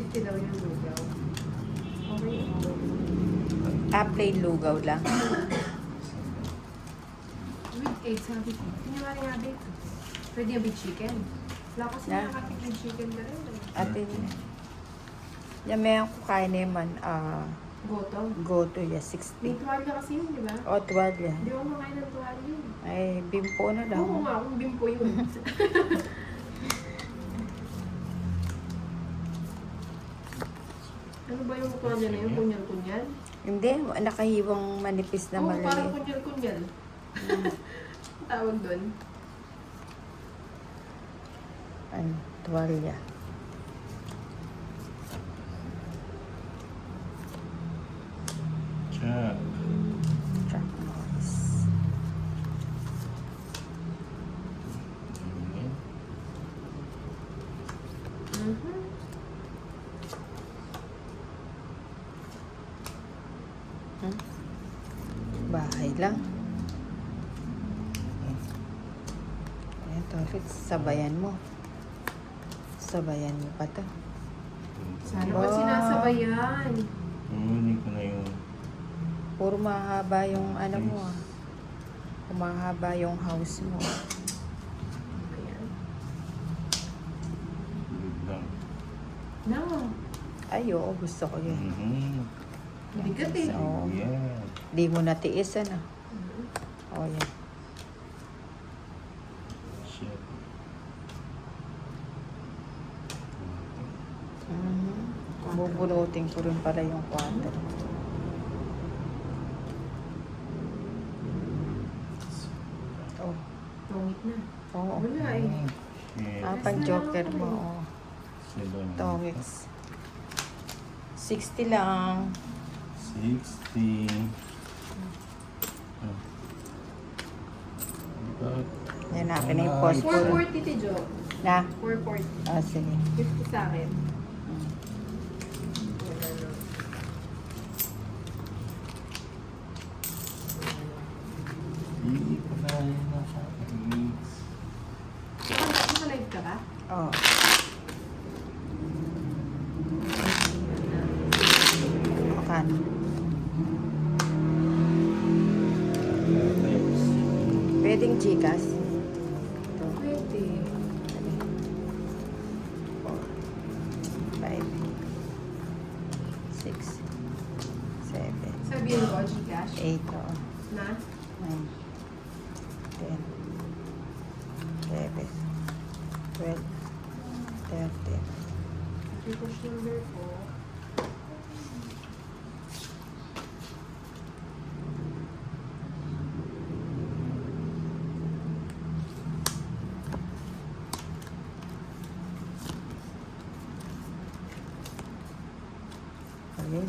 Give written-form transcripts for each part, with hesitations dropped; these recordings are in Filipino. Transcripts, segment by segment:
250 daw yung lugaw. Okay, Plain lugaw lang. with egg, sabi ko. Pinamari nga bake. Pwede yung with chicken. Wala kasi Yeah. nakakapit with chicken na rin. Atin. Yan may ako kain naman. Goto. Go to ya May 60. tuwalya kasi yun, di ba? O 12 yan. Hindi ako makain ng tuwalya yun. Ay, bimpo na lang. Oo nga, kung bimpo yun. Ano ba yung tuwalya na yun? Kunyal-kunyal? Hindi, nakahiwang manipis na Oo, parang malaki. kunyal-kunyal. Tawag doon. Ano, tuwalya. Chuck. Chuck Norris. Mhm. Bahay lang. Ito, sabayan mo. Sabayan mo pa to. Sana Ba? ba sinasabayan? Hindi ko na yun. Puro mahaba yung ano mo ah. Mahaba yung house mo. Ayan. Good lang. No. Ay, oo, gusto ko yun. Bigat eh. So, Yeah. di mo natiis ano. Mhm. O yan. Shit. Bubunutin ko rin pala yung kwarto. Oh, Tongit na. oo. Wala eh. Shit. Pang joker mo. Oh. Sila. Tongits. 60 lang. 60. Yan akin na yung post ko. 440 ti Jo. Na? 440. Sige. 50 sa akin. Wala na. Hindi ko na yun na sa akin. Naka-live ka ba? Oh. Makan. Pwedeng Gcash. Pwede. 5, 6, 7, Sabihin ko, Gcash. 8, oh. Na? 9, 10, 11, 12, 13. Gcash number ko. Ayun.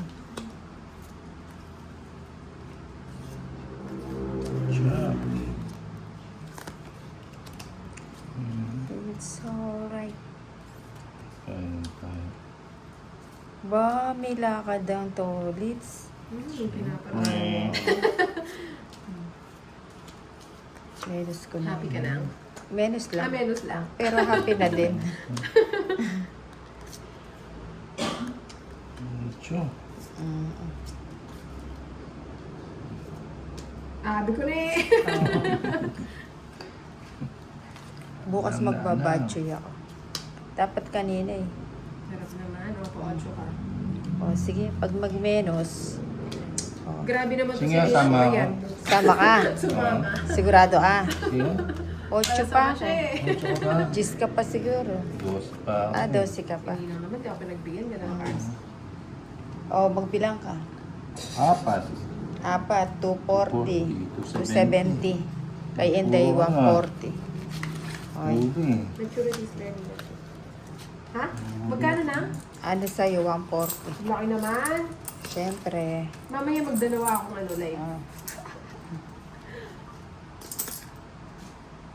Chuck. It's alright. Fine. Ba, may lakad ang tolits. Pinaparaan. Menos ko na. Happy ka na? Menos lang. Menos lang. Pero happy na din. Chuck. Abi ko na eh. Bukas Wala na. magbabatchoy ako. Dapat kanina eh. Sarap naman. O, pa-8 ka. O sige, pag mag-menos. O, Grabe naman to Sige, si tama Lisa. ako. Ayan. sama ka. Sumama. Sigurado ah. Sige. 8 pa ako. Siya eh. Chuck ka. 10 ka pa siguro. Dos pa. 12 ka pa. Hindi lang naman. Di ako pinagbigyan. Ganun ang cards. O, magbilang ka. 4. 4, 240, 270. Kay Inday, Oo nga. 140. Oy, Pwede. Maturity is very good. Ha? Magkano na? ano sa'yo, 140. Laki naman. Siyempre. Mamaya magdalawa akong live. Ah,